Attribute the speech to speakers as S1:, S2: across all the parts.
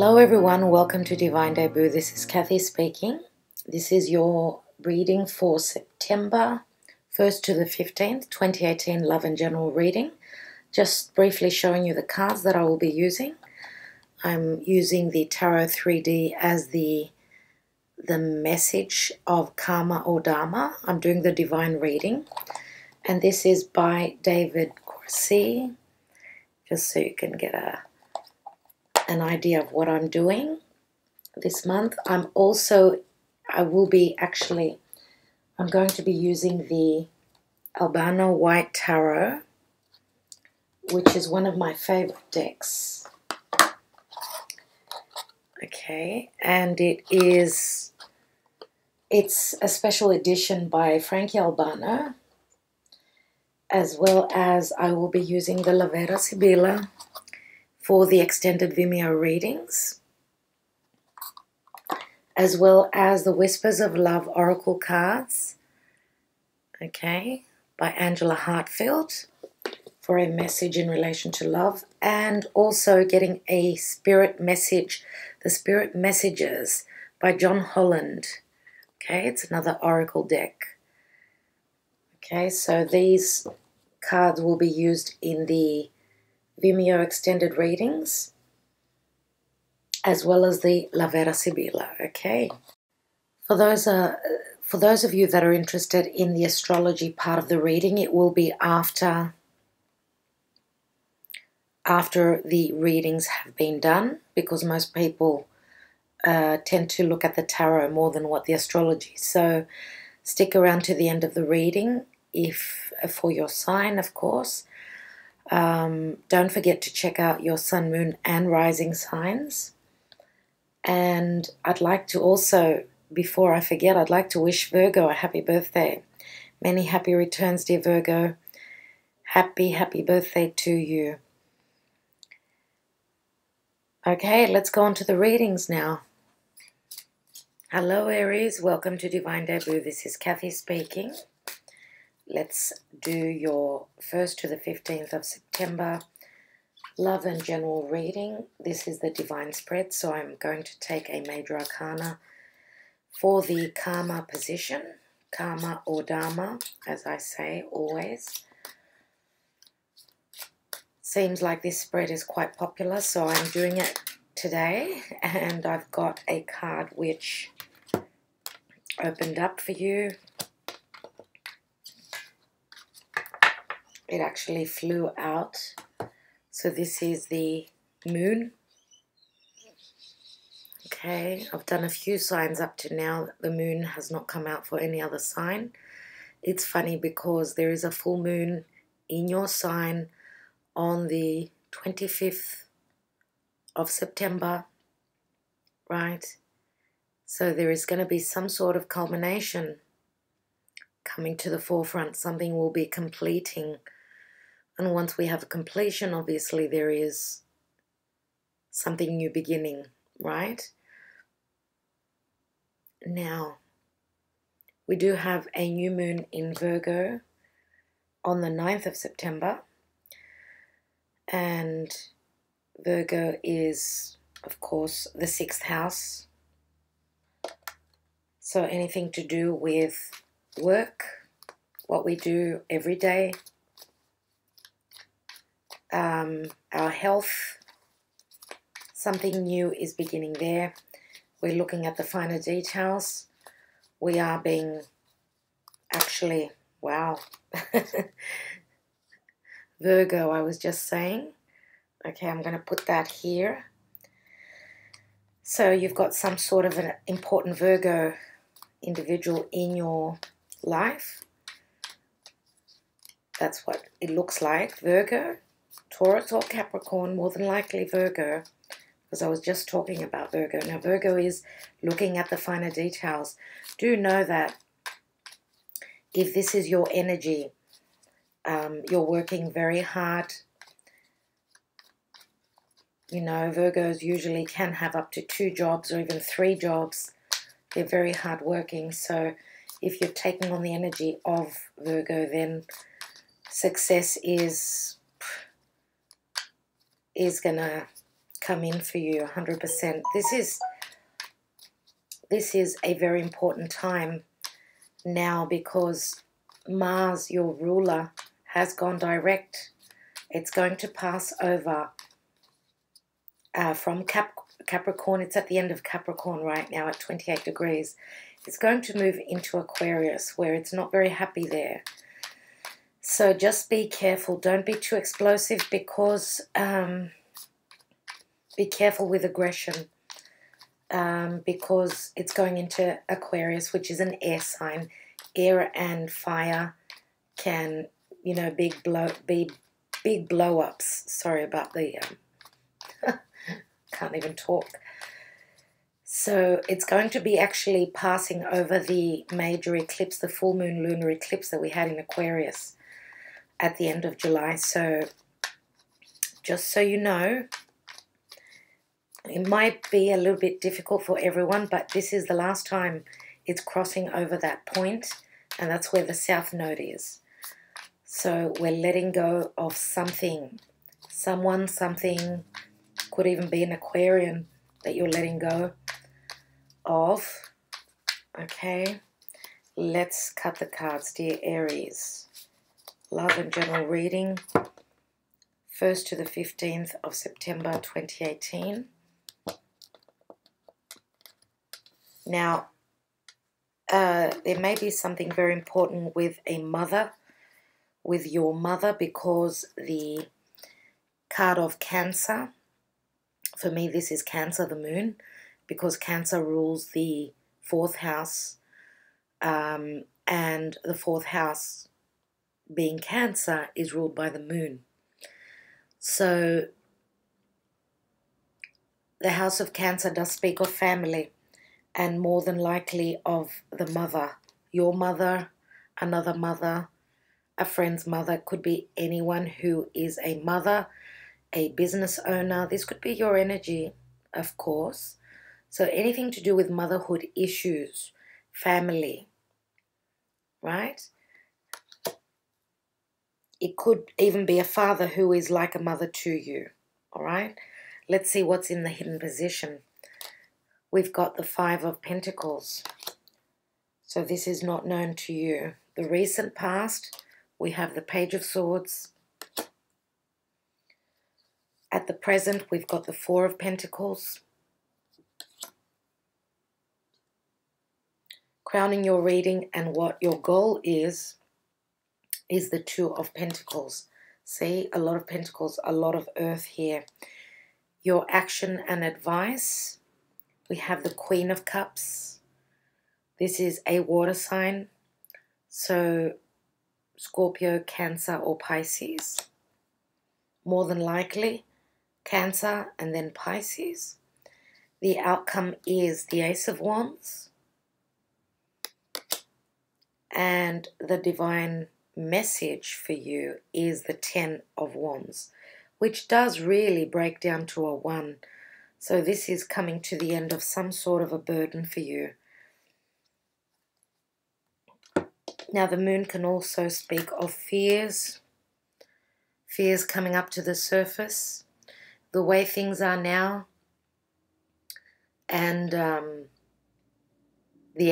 S1: Hello everyone, welcome to Divine Debut. This is Kathy speaking. This is your reading for September 1st to the 15th, 2018 Love and General reading. Just briefly showing you the cards that I will be using. I'm using the Tarot 3D as the message of Karma or Dharma. I'm doing the Divine reading. And this is by David Corsi, just so you can get an idea of what I'm doing this month. I'm going to be using the Albano White Tarot, which is one of my favorite decks. Okay, and it's a special edition by Frankie Albano, as well as I will be using the La Vera Sibilla for the extended Vimeo readings, as well as the Whispers of Love Oracle cards, okay, by Angela Hartfield for a message in relation to love, and also getting a spirit message, the Spirit Messages by John Holland. Okay, it's another Oracle deck. Okay, so these cards will be used in the Vimeo extended readings, as well as the La Vera Sibilla. Okay, for those of you that are interested in the astrology part of the reading, it will be after the readings have been done, because most people tend to look at the tarot more than what the astrology. So stick around to the end of the reading, if for your sign, of course. Don't forget to check out your sun, moon, and rising signs. And I'd like to also, before I forget, I'd like to wish Virgo a happy birthday. Many happy returns, dear Virgo. Happy, happy birthday to you. Okay, let's go on to the readings now. Hello, Aries. Welcome to Divine Debut. This is Kathy speaking. Let's do your 1st to the 15th of September Love and General reading. This is the Divine spread, so I'm going to take a major arcana for the Karma position, Karma or Dharma, as I say always. Seems like this spread is quite popular, so I'm doing it today, and I've got a card which opened up for you. It actually flew out. So this is the moon. Okay, I've done a few signs up to now. The moon has not come out for any other sign. It's funny because there is a full moon in your sign on the 25th of September, right? So there is going to be some sort of culmination coming to the forefront. Something will be completing. And once we have a completion, obviously there is something new beginning, right? Now, we do have a new moon in Virgo on the 9th of September. And Virgo is, of course, the 6th house. So anything to do with work, what we do every day, our health, something new is beginning there. We're looking at the finer details. We are being actually, wow. Virgo, I was just saying. Okay, I'm going to put that here. So you've got some sort of an important Virgo individual in your life. That's what it looks like. Virgo, Taurus or Capricorn, more than likely Virgo, because I was just talking about Virgo. Now, Virgo is looking at the finer details. Do know that if this is your energy, you're working very hard. You know, Virgos usually can have up to 2 jobs or even 3 jobs. They're very hard working. So if you're taking on the energy of Virgo, then success is gonna come in for you 100%. This is a very important time now because Mars, your ruler, has gone direct. It's going to pass over from Capricorn. It's at the end of Capricorn right now at 28 degrees. It's going to move into Aquarius where it's not very happy there. So just be careful. Don't be too explosive because be careful with aggression because it's going into Aquarius, which is an air sign. Air and fire can, you know, be big blow-ups. Sorry about the... can't even talk. So it's going to be actually passing over the major eclipse, the full moon lunar eclipse that we had in Aquarius at the end of July. So just so you know, it might be a little bit difficult for everyone, but this is the last time it's crossing over that point, and that's where the South Node is. So we're letting go of something, someone, something. Could even be an Aquarian that you're letting go of. Okay, let's cut the cards, dear Aries. Love and general reading, 1st to the 15th of September 2018. Now, there may be something very important with a mother, with your mother, because the card of Cancer, for me this is Cancer, the moon, because Cancer rules the 4th house, and the 4th house being Cancer is ruled by the moon. So the house of Cancer does speak of family, and more than likely of the mother. Your mother, another mother, a friend's mother, could be anyone who is a mother, a business owner. This could be your energy, of course. So anything to do with motherhood issues, family, right? It could even be a father who is like a mother to you, all right? Let's see what's in the hidden position. We've got the 5 of Pentacles. So this is not known to you. The recent past, we have the Page of Swords. At the present, we've got the 4 of Pentacles. Crowning your reading and what your goal is the 2 of Pentacles. See, a lot of Pentacles, a lot of earth here. Your action and advice. We have the Queen of Cups. This is a water sign. So Scorpio, Cancer, or Pisces. More than likely, Cancer and then Pisces. The outcome is the Ace of Wands. And the divine message for you is the 10 of Wands, which does really break down to a 1. So this is coming to the end of some sort of a burden for you. Now the moon can also speak of fears. Fears coming up to the surface. The way things are now. And the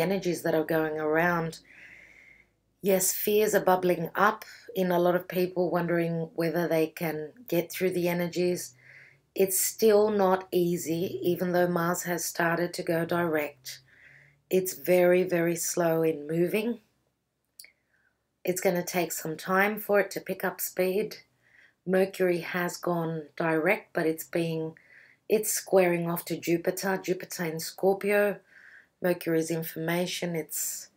S1: energies that are going around. Yes, fears are bubbling up in a lot of people, wondering whether they can get through the energies. It's still not easy, even though Mars has started to go direct. It's very, very slow in moving. It's going to take some time for it to pick up speed. Mercury has gone direct, but it's squaring off to Jupiter. Jupiter in Scorpio. Mercury's information, it's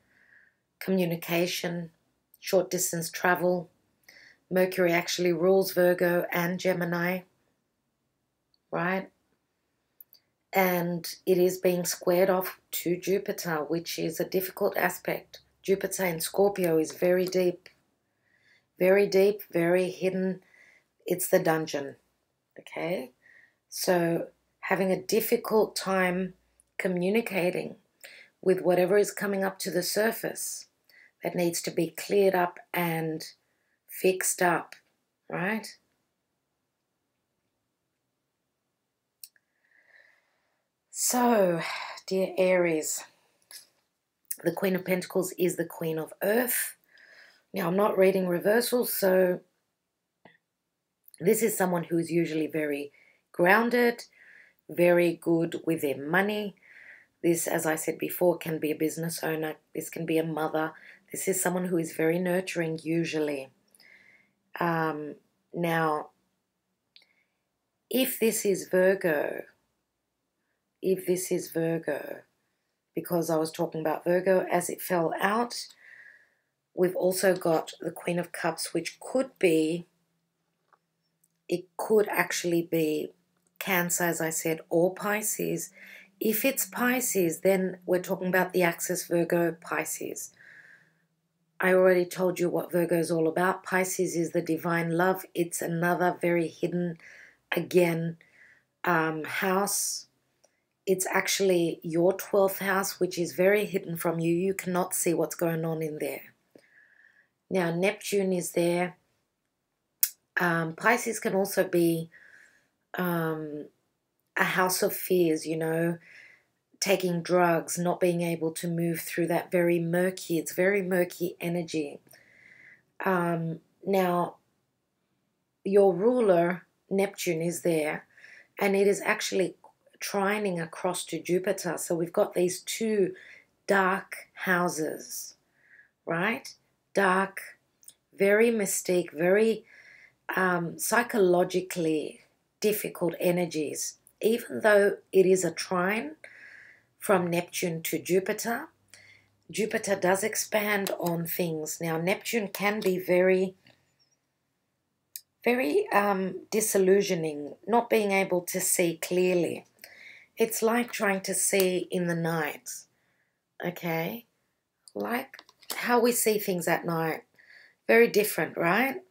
S1: communication, short distance travel. Mercury actually rules Virgo and Gemini, right? And it is being squared off to Jupiter, which is a difficult aspect. Jupiter in Scorpio is very deep, very hidden. It's the dungeon, okay? So having a difficult time communicating with whatever is coming up to the surface that needs to be cleared up and fixed up, right? So, dear Aries, the Queen of Pentacles is the Queen of Earth. Now, I'm not reading reversals, so this is someone who is usually very grounded, very good with their money. This, as I said before, can be a business owner. This can be a mother. This is someone who is very nurturing usually. Now, if this is Virgo, because I was talking about Virgo as it fell out, we've also got the Queen of Cups, which could actually be Cancer, as I said, or Pisces. If it's Pisces, then we're talking about the axis Virgo, Pisces. I already told you what Virgo is all about. Pisces is the divine love. It's another very hidden, again, house. It's actually your 12th house, which is very hidden from you. You cannot see what's going on in there. Now, Neptune is there. Pisces can also be a house of fears, you know, taking drugs, not being able to move through that it's very murky energy. Now, your ruler, Neptune, is there, and it is actually trining across to Jupiter. So we've got these two dark houses, right? Dark, very mystique, very psychologically difficult energies. Even though it is a trine from Neptune to Jupiter, Jupiter does expand on things. Now, Neptune can be very, very disillusioning, not being able to see clearly. It's like trying to see in the night, okay? Like how we see things at night. Very different, right?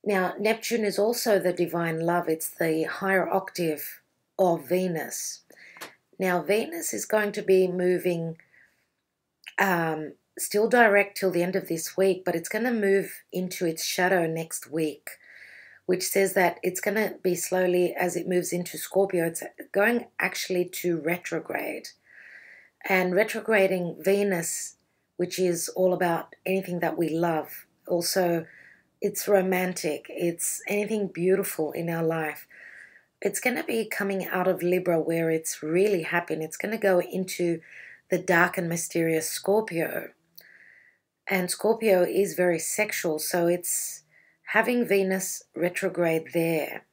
S1: Now, Neptune is also the divine love. It's the higher octave of Venus. Now, Venus is going to be moving still direct till the end of this week, but it's going to move into its shadow next week, which says that it's going to be slowly, as it moves into Scorpio, it's going actually to retrograde. And retrograding Venus, which is all about anything that we love, also it's romantic, it's anything beautiful in our life. It's going to be coming out of Libra where it's really happy, and it's going to go into the dark and mysterious Scorpio. And Scorpio is very sexual, so it's having Venus retrograde there,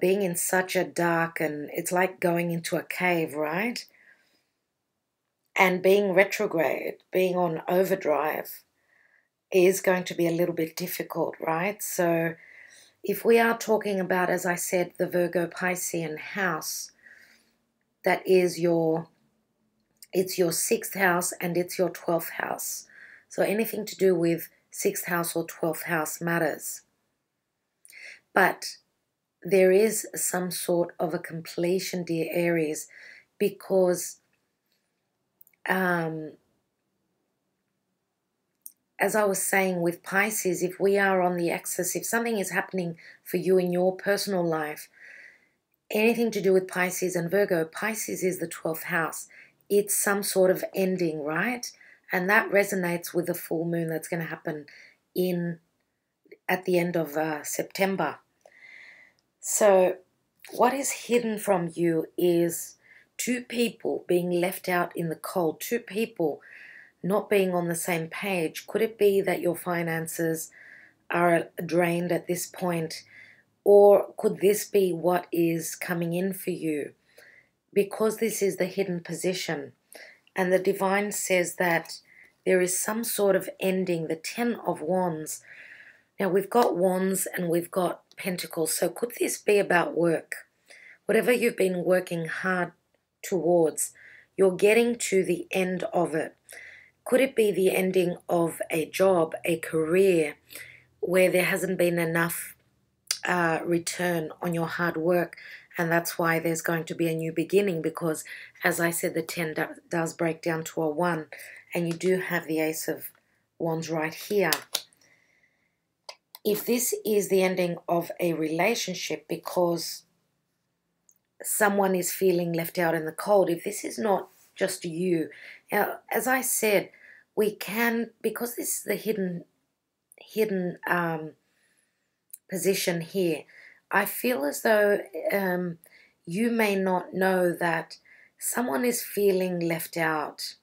S1: being in such a dark, and it's like going into a cave, right? And being retrograde, being on overdrive, is going to be a little bit difficult, right? So if we are talking about, as I said, the Virgo Piscean house, that is it's your 6th house and it's your 12th house. So anything to do with 6th house or 12th house matters. But there is some sort of a completion, dear Aries, because as I was saying with Pisces, if we are on the axis, if something is happening for you in your personal life, anything to do with Pisces and Virgo, Pisces is the 12th house. It's some sort of ending, right? And that resonates with the full moon that's going to happen at the end of September. So what is hidden from you is two people being left out in the cold, two people not being on the same page. Could it be that your finances are drained at this point? Or could this be what is coming in for you? Because this is the hidden position. And the divine says that there is some sort of ending, the 10 of Wands. Now we've got Wands and we've got Pentacles. So could this be about work? Whatever you've been working hard towards, you're getting to the end of it. Could it be the ending of a job, a career, where there hasn't been enough return on your hard work, and that's why there's going to be a new beginning, because, as I said, the 10 does break down to a 1, and you do have the Ace of Wands right here. If this is the ending of a relationship, because someone is feeling left out in the cold. If this is not just you, now, as I said, we can, because this is the hidden position here, I feel as though you may not know that someone is feeling left out.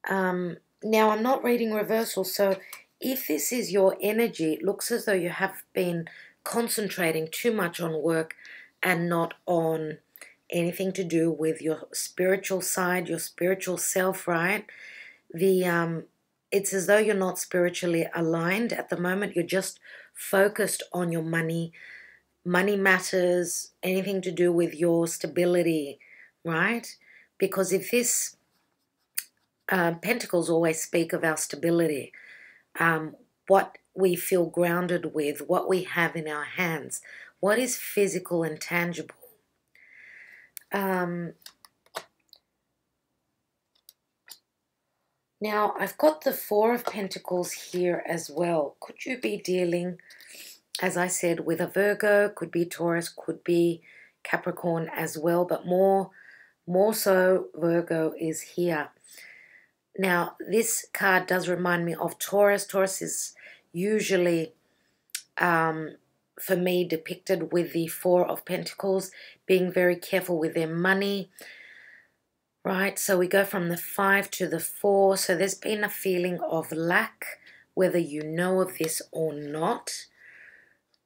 S1: Now, I'm not reading reversal, so if this is your energy, it looks as though you have been concentrating too much on work and not on anything to do with your spiritual side, your spiritual self, right? It's as though you're not spiritually aligned at the moment. You're just focused on your money matters, anything to do with your stability, right? Because if this Pentacles always speak of our stability, what we feel grounded with, what we have in our hands, what is physical and tangible. Now, I've got the Four of Pentacles here as well. Could you be dealing, as I said, with a Virgo? Could be Taurus, could be Capricorn as well, but more so Virgo is here. Now, this card does remind me of Taurus. Taurus is usually, for me, depicted with the Four of Pentacles, being very careful with their money, right? So we go from the 5 to the 4. So there's been a feeling of lack, whether you know of this or not.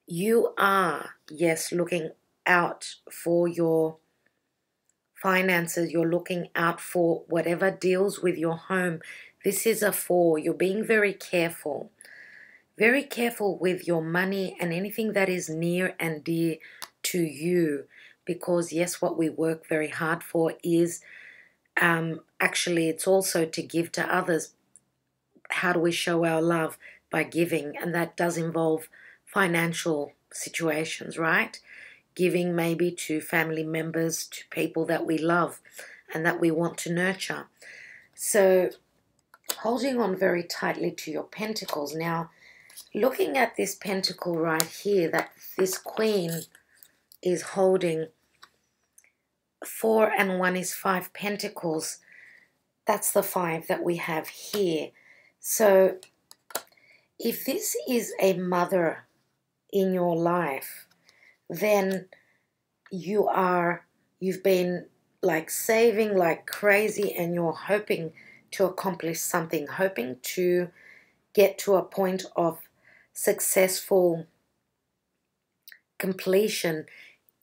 S1: You are, yes, looking out for your finances. You're looking out for whatever deals with your home. This is a 4. You're being very careful with your money and anything that is near and dear to you, because yes, what we work very hard for is actually, it's also to give to others. How do we show our love? By giving, and that does involve financial situations, right? Giving maybe to family members, to people that we love and that we want to nurture. So holding on very tightly to your pentacles. Now, looking at this pentacle right here that this queen is holding, 4 and 1 is 5 pentacles. That's the 5 that we have here. So if this is a mother in your life, then you've been like saving like crazy, and you're hoping to accomplish something, hoping to get to a point of successful completion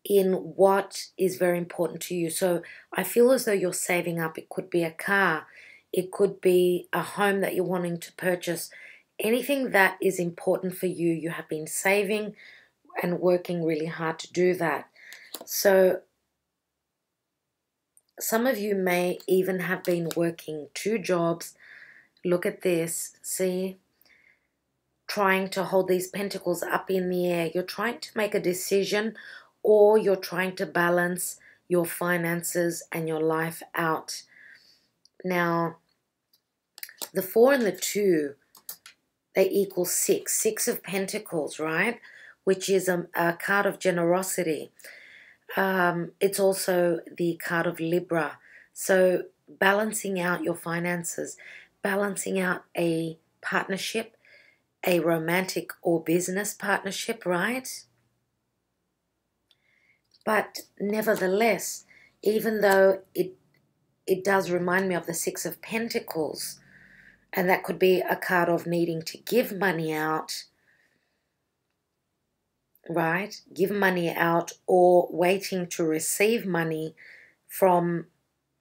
S1: in what is very important to you. So I feel as though you're saving up. It could be a car, it could be a home that you're wanting to purchase. Anything that is important for you, you have been saving and working really hard to do that. So some of you may even have been working 2 jobs. Look at this, see? Trying to hold these pentacles up in the air. You're trying to make a decision, or you're trying to balance your finances and your life out. Now, the 4 and the 2, they equal 6. 6 of Pentacles, right? Which is a card of generosity. It's also the card of Libra. So balancing out your finances, balancing out a partnership, a romantic or business partnership, right? But nevertheless, even though it does remind me of the 6 of Pentacles, and that could be a card of needing to give money out, right? Give money out, or waiting to receive money from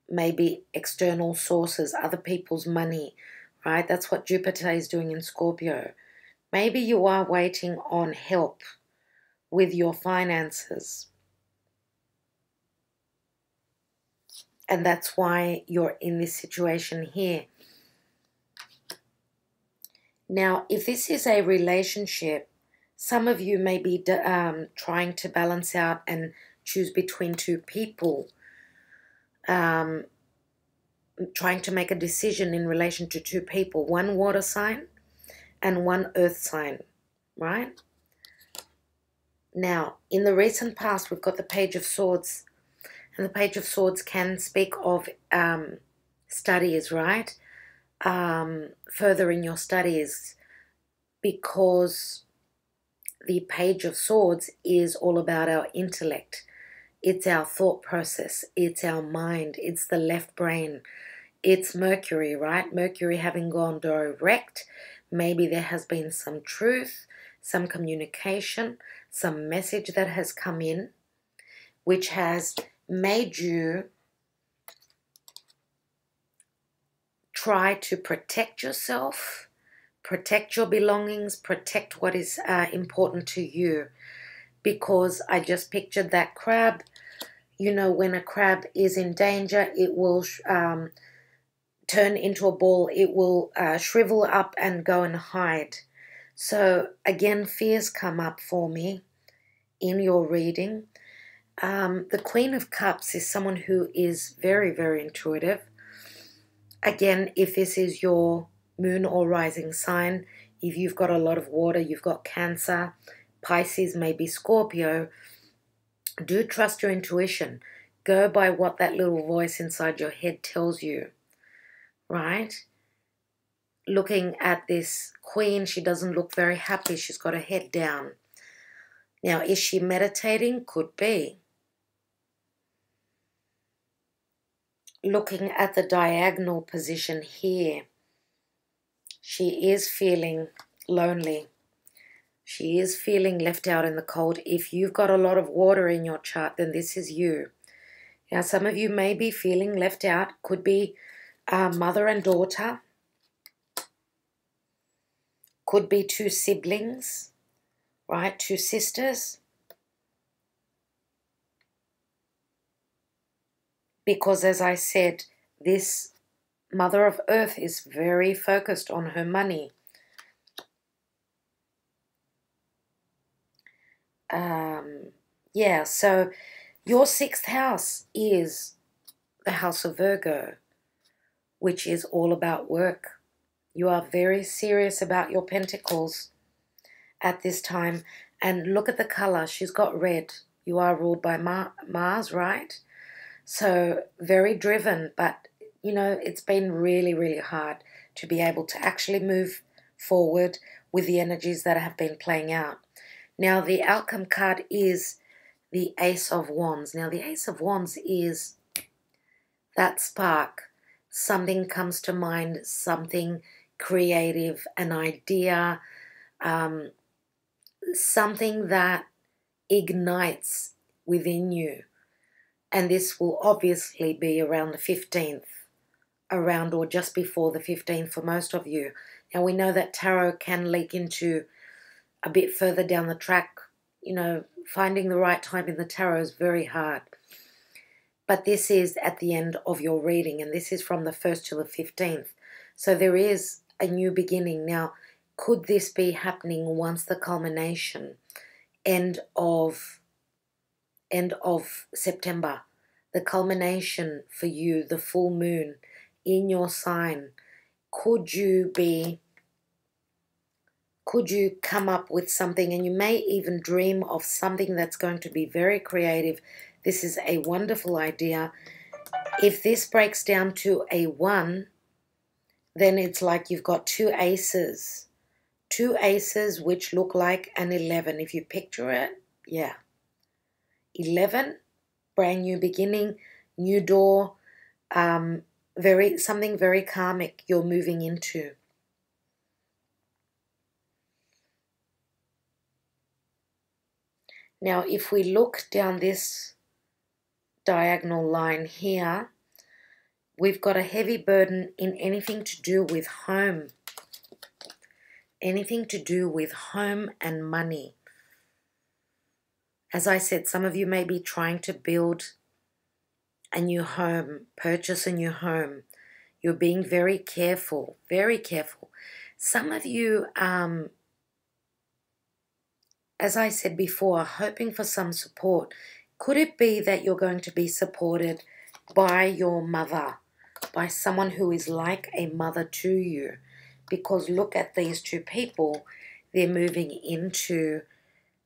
S1: maybe external sources, other people's money, right? That's what Jupiter is doing in Scorpio. Maybe you are waiting on help with your finances, and that's why you're in this situation here. Now, if this is a relationship, some of you may be trying to balance out and choose between 2 people, trying to make a decision in relation to 2 people, 1 water sign and 1 earth sign, right? Now, in the recent past, we've got the Page of Swords. And the Page of Swords can speak of studies, right? Furthering your studies, because the Page of Swords is all about our intellect. It's our thought process. It's our mind. It's the left brain. It's Mercury, right? Mercury having gone direct. Maybe there has been some truth, some communication, some message that has come in, which has made you try to protect yourself, protect your belongings, protect what is important to you. Because I just pictured that crab. You know, when a crab is in danger, it will turn into a ball. It will shrivel up and go and hide. So again, fears come up for me in your reading. The Queen of Cups is someone who is very, very intuitive. Again, if this is your moon or rising sign, if you've got a lot of water, you've got Cancer, Pisces, maybe Scorpio, do trust your intuition. Go by what that little voice inside your head tells you, right? Looking at this queen, she doesn't look very happy. She's got her head down. Now, is she meditating? Could be. Looking at the diagonal position here, she is feeling lonely. She is feeling left out in the cold. If you've got a lot of water in your chart, then this is you. Now, some of you may be feeling left out. Could be mother and daughter. Could be two siblings, right? Two sisters. Because as I said, this Mother of Earth is very focused on her money. Yeah, so your 6th house is the house of Virgo, which is all about work. You are very serious about your pentacles at this time. And look at the color. She's got red. You are ruled by Mars, right? So very driven, but, you know, it's been really, really hard to be able to actually move forward with the energies that have been playing out. Now, the outcome card is the Ace of Wands. Now, the Ace of Wands is that spark. Something comes to mind, something creative, an idea, something that ignites within you. And this will obviously be around the 15th, around or just before the 15th for most of you. Now, we know that tarot can leak into a bit further down the track. You know, finding the right time in the tarot is very hard. But this is at the end of your reading, and this is from the 1st to the 15th. So there is a new beginning. Now, could this be happening once the culmination, end of September, the culmination for you, the full moon in your sign? Could you come up with something, and you may even dream of something that's going to be very creative. This is a wonderful idea. If this breaks down to a 1, then it's like you've got two aces which look like an 11. If you picture it, yeah. 11, brand new beginning, new door, something very karmic you're moving into. Now, if we look down this diagonal line here, we've got a heavy burden in anything to do with home. Anything to do with home and money. As I said, some of you may be trying to build a new home, purchase a new home. You're being very careful, very careful. Some of you, as I said before, are hoping for some support. Could it be that you're going to be supported by your mother, by someone who is like a mother to you? Because look at these two people. They're moving into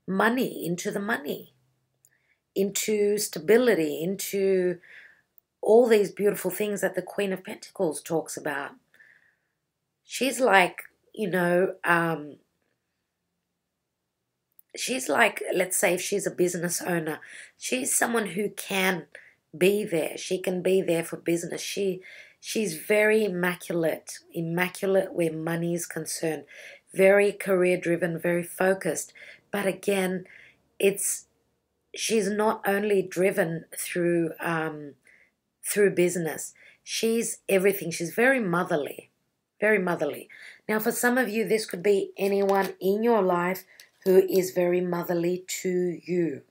S1: money, into the money, into stability, into all these beautiful things that the Queen of Pentacles talks about. She's like, she's like, let's say if she's a business owner, she's someone who can be there. She can be there for business. She's very immaculate where money is concerned, very career driven, very focused. But again, she's not only driven through business. She's everything. She's very motherly, very motherly. Now, for some of you, this could be anyone in your life who is very motherly to you.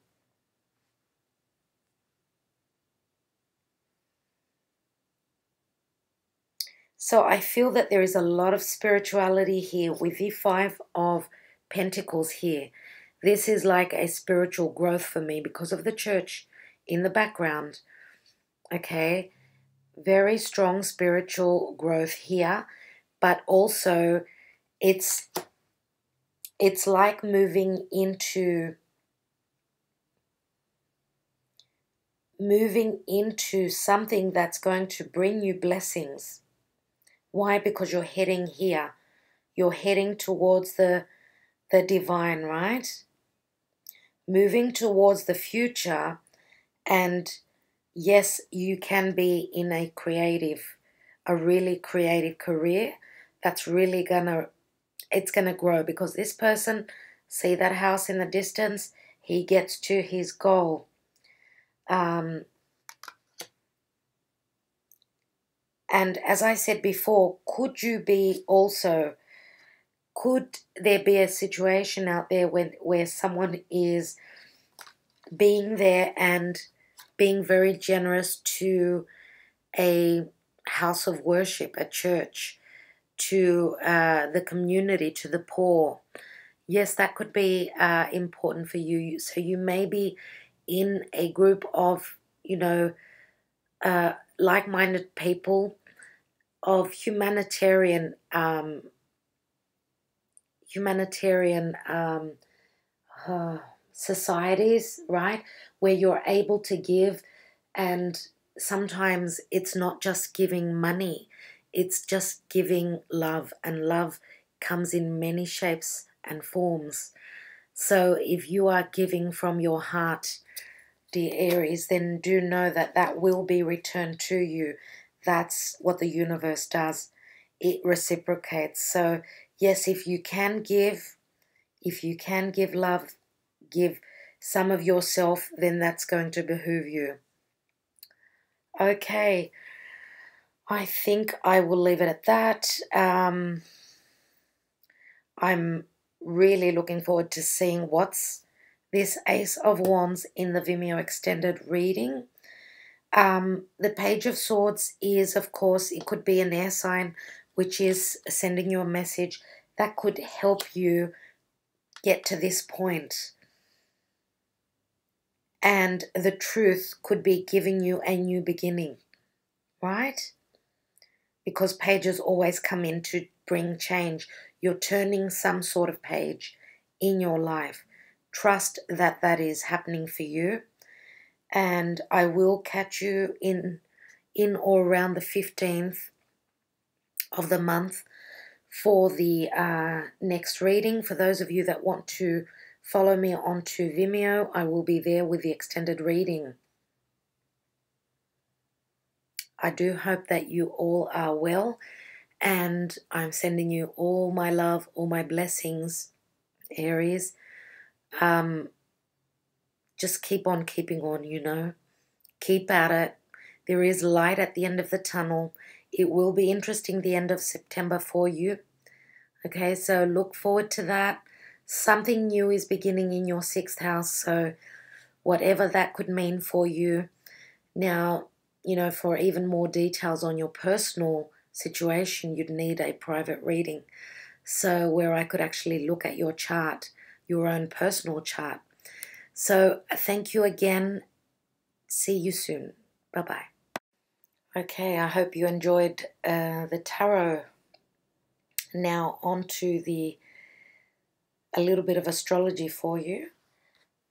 S1: So I feel that there is a lot of spirituality here with the Five of Pentacles here. This is like a spiritual growth for me because of the church in the background. Okay, very strong spiritual growth here, but also it's like moving into something that's going to bring you blessings. Why? Because you're heading here. You're heading towards the divine, right? Moving towards the future. And yes, you can be in a really creative career that's really it's gonna grow, because this person, see that house in the distance, he gets to his goal. And as I said before, could there be a situation out there where someone is being there and being very generous to a house of worship, a church, to the community, to the poor? Yes, that could be important for you. So you may be in a group of, like-minded people, of humanitarian societies, right, where you're able to give. And sometimes it's not just giving money, it's just giving love, and love comes in many shapes and forms. So if you are giving from your heart, dear Aries, then do know that that will be returned to you. That's what the universe does. It reciprocates. So yes, if you can give love, give some of yourself, then that's going to behoove you. Okay, I think I will leave it at that. I'm really looking forward to seeing what's this Ace of Wands in the Vimeo extended reading. The Page of Swords is, of course, it could be an air sign, which is sending you a message that could help you get to this point. And the Truth could be giving you a new beginning, right? Because pages always come in to bring change. You're turning some sort of page in your life. Trust that that is happening for you. And I will catch you in or around the 15th of the month for the next reading. For those of you that want to follow me onto Vimeo, I will be there with the extended reading. I do hope that you all are well, and I'm sending you all my love, all my blessings, Aries. Just keep on keeping on, Keep at it. There is light at the end of the tunnel. It will be interesting, the end of September for you. Okay, so look forward to that. Something new is beginning in your 6th house, so whatever that could mean for you. Now, for even more details on your personal situation, you'd need a private reading. So where I could actually look at your chart, your own personal chart. So thank you again. See you soon. Bye-bye. Okay, I hope you enjoyed the tarot. Now on to a little bit of astrology for you.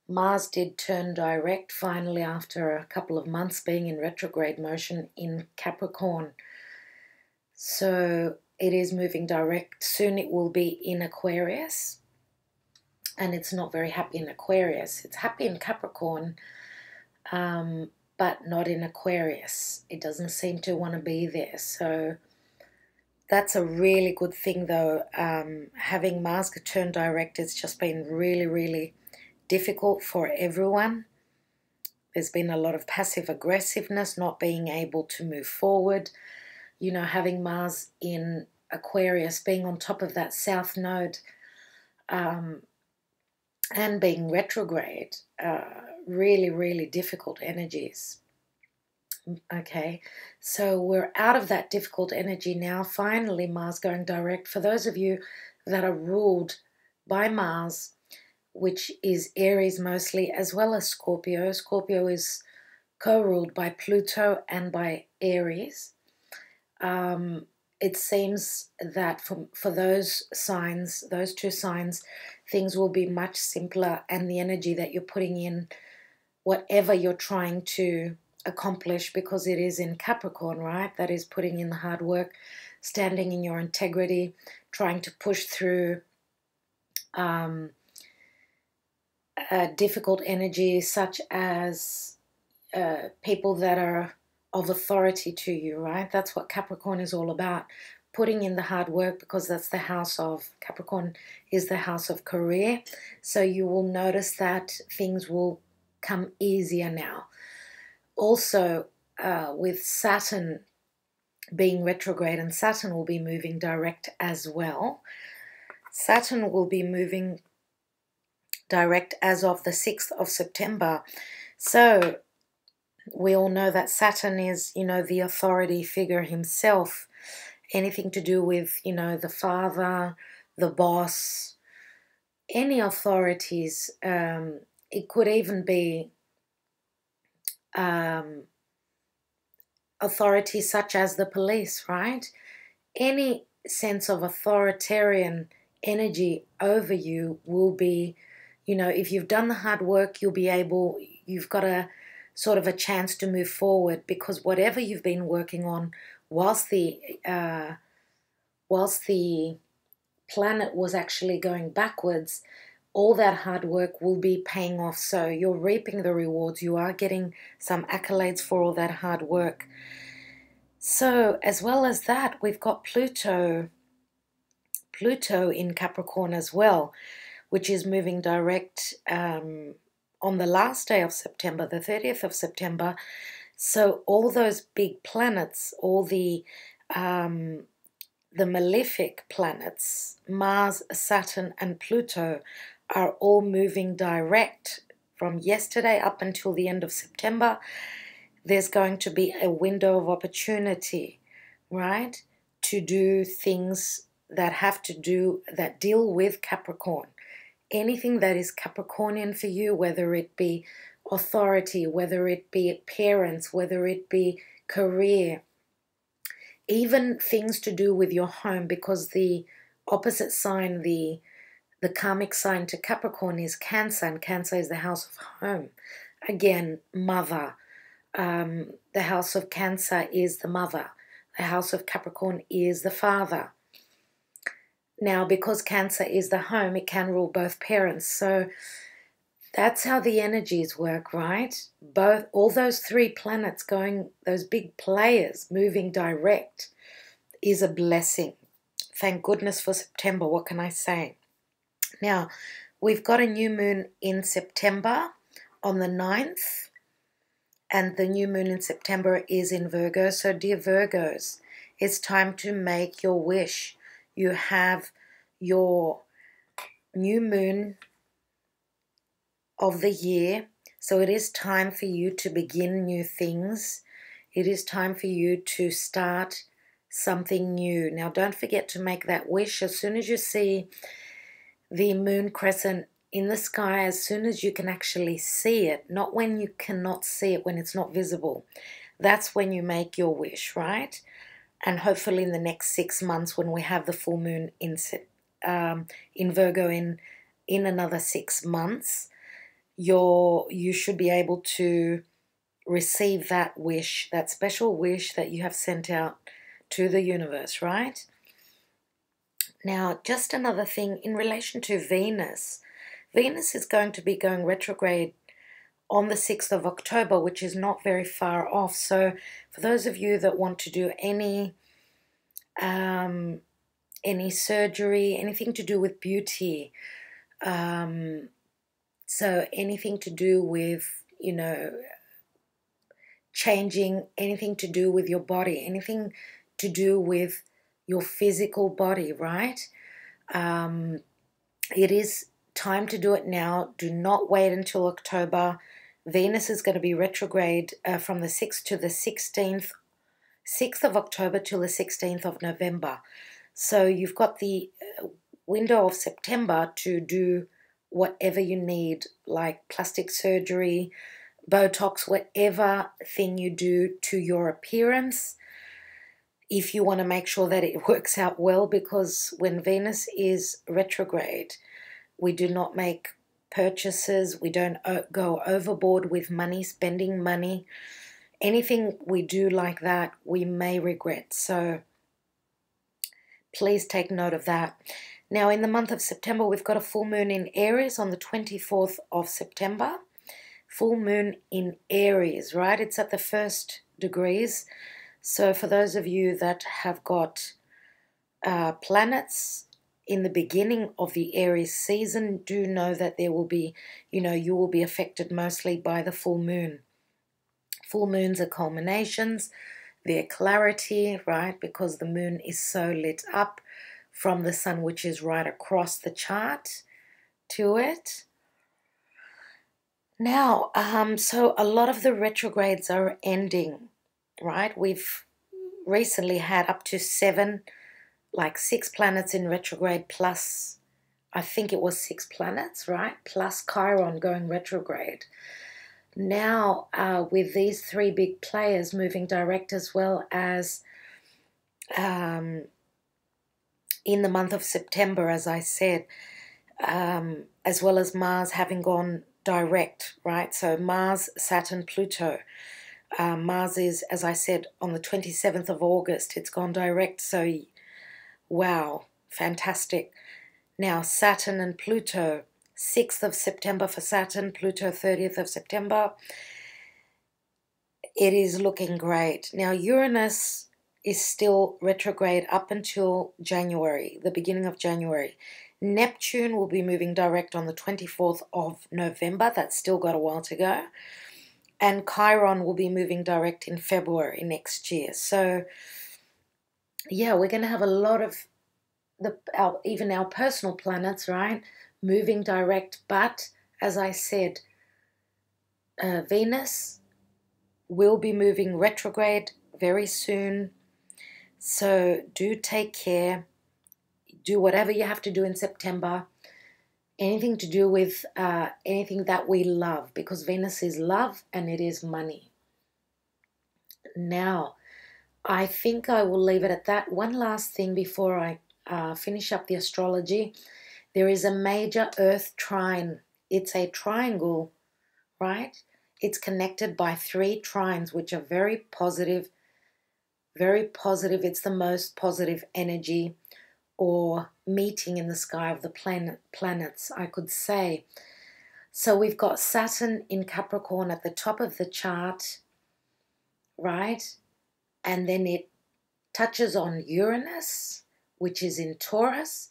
S1: Mars did turn direct finally after a couple of months being in retrograde motion in Capricorn. So it is moving direct. Soon it will be in Aquarius. And it's not very happy in Aquarius. It's happy in Capricorn, but not in Aquarius. It doesn't seem to want to be there. So that's a really good thing, though. Having Mars turn direct has just been really, really difficult for everyone. There's been a lot of passive aggressiveness, not being able to move forward. You know, having Mars in Aquarius, being on top of that South Node, and being retrograde, really, really difficult energies. Okay, so we're out of that difficult energy now. Finally, Mars going direct. For those of you that are ruled by Mars, which is Aries mostly, as well as Scorpio. Scorpio is co-ruled by Pluto and by Aries. It seems that for those signs, those two signs, things will be much simpler, and the energy that you're putting in, whatever you're trying to accomplish, because it is in Capricorn, right? That is putting in the hard work, standing in your integrity, trying to push through difficult energy, such as people that are of authority to you, right? That's what Capricorn is all about. Putting in the hard work, because that's the house of Capricorn, is the house of career. So you will notice that things will come easier now. Also, with Saturn being retrograde, and Saturn will be moving direct as well. Saturn will be moving direct as of the 6th of September. So we all know that Saturn is, you know, the authority figure himself. Anything to do with, you know, the father, the boss, any authorities. It could even be authorities such as the police, right? Any sense of authoritarian energy over you will be, you know, if you've done the hard work, you've got a sort of a chance to move forward, because whatever you've been working on whilst the planet was actually going backwards, all that hard work will be paying off. So you're reaping the rewards. You are getting some accolades for all that hard work. So as well as that, we've got Pluto in Capricorn as well, which is moving direct on the last day of September, the 30th of September. So all those big planets, all the malefic planets, Mars, Saturn, and Pluto, are all moving direct from yesterday up until the end of September. There's going to be a window of opportunity, right, to do things that deal with Capricorn. Anything that is Capricornian for you, whether it be authority, whether it be parents, whether it be career, even things to do with your home, because the opposite sign, the karmic sign to Capricorn is Cancer, and Cancer is the house of home. Again, mother. The house of Cancer is the mother. The house of Capricorn is the father. Now, because Cancer is the home, it can rule both parents. So that's how the energies work, right? All those three planets going, those big players moving direct, is a blessing. Thank goodness for September. What can I say? Now, we've got a new moon in September on the 9th, and the new moon in September is in Virgo. So, dear Virgos, it's time to make your wish. You have your new moon of the year, so it is time for you to begin new things. It is time for you to start something new. Now, don't forget to make that wish as soon as you see the moon crescent in the sky, as soon as you can actually see it, not when you cannot see it, when it's not visible. That's when you make your wish, right? And hopefully in the next 6 months, when we have the full moon in Virgo in another 6 months, you should be able to receive that wish, that special wish that you have sent out to the universe, right? Now, just another thing in relation to Venus. Venus is going to be going retrograde on the 6th of October, which is not very far off. So for those of you that want to do any surgery, anything to do with beauty, so anything to do with, you know, changing, anything to do with your body, anything to do with your physical body, right? It is time to do it now. Do not wait until October. Venus is going to be retrograde from the 6th to the 16th, 6th of October till the 16th of November. So you've got the window of September to do whatever you need, like plastic surgery, Botox, whatever thing you do to your appearance, if you want to make sure that it works out well, because when Venus is retrograde, we do not make purchases, we don't go overboard with money, spending money. Anything we do like that, we may regret. So please take note of that. Now, in the month of September, we've got a full moon in Aries on the 24th of September. Full moon in Aries, right? It's at the 1st degrees. So for those of you that have got planets in the beginning of the Aries season, do know that there will be, you know, you will be affected mostly by the full moon. Full moons are culminations, their clarity, right? Because the moon is so lit up from the sun, which is right across the chart to it. Now, so a lot of the retrogrades are ending, right? We've recently had up to 6 planets in retrograde, plus, I think it was 6 planets, right? Plus Chiron going retrograde. Now, with these 3 big players moving direct, as well as in the month of September, as I said, as well as Mars having gone direct, right? So Mars, Saturn, Pluto. Mars is, as I said, on the 27th of August. It's gone direct, so wow, fantastic. Now, Saturn and Pluto, 6th of September for Saturn, Pluto 30th of September. It is looking great. Now, Uranus is still retrograde up until January, the beginning of January. Neptune will be moving direct on the 24th of November. That's still got a while to go. And Chiron will be moving direct in February next year. So, yeah, we're going to have a lot of even our personal planets, right, moving direct. But, as I said, Venus will be moving retrograde very soon. So do take care. Do whatever you have to do in September. Anything to do with anything that we love, because Venus is love and it is money. Now, I think I will leave it at that. One last thing before I finish up the astrology. There is a major Earth trine. It's a triangle, right? It's connected by 3 trines, which are very positive. Very positive. It's the most positive energy or meeting in the sky of the planets, I could say. So we've got Saturn in Capricorn at the top of the chart, right? And then it touches on Uranus, which is in Taurus,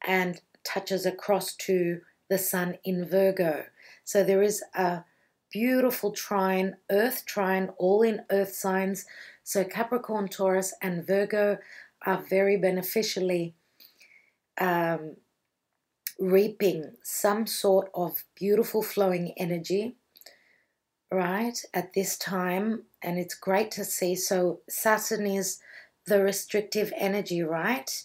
S1: and touches across to the Sun in Virgo. So there is a beautiful trine, Earth trine, all in Earth signs. So Capricorn, Taurus, and Virgo are very beneficially reaping some sort of beautiful flowing energy, right, at this time. And it's great to see. So Saturn is the restrictive energy, right?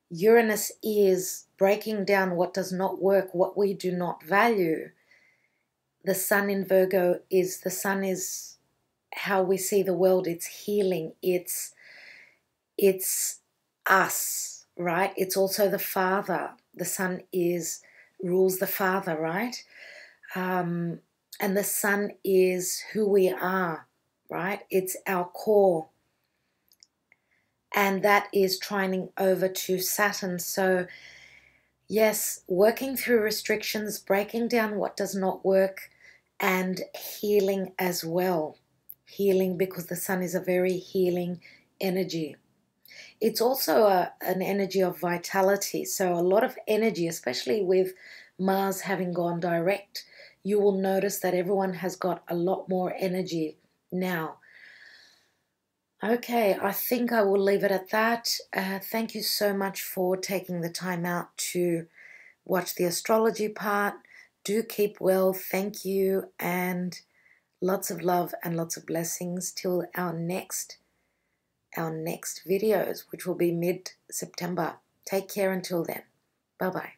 S1: Uranus is breaking down what does not work, what we do not value. The Sun in Virgo is, the Sun is how we see the world. It's healing. It's us, right? It's also the Father. The Sun rules the Father, right? And the sun is who we are, right? It's our core. And that is trining over to Saturn. So yes, working through restrictions, breaking down what does not work, and healing as well. Healing, because the sun is a very healing energy. It's also an energy of vitality. So a lot of energy, especially with Mars having gone direct, you will notice that everyone has got a lot more energy now. Okay, I think I will leave it at that. Thank you so much for taking the time out to watch the astrology part. Do keep well. Thank you, and lots of love and lots of blessings till our next videos, which will be mid-September. Take care until then. Bye-bye.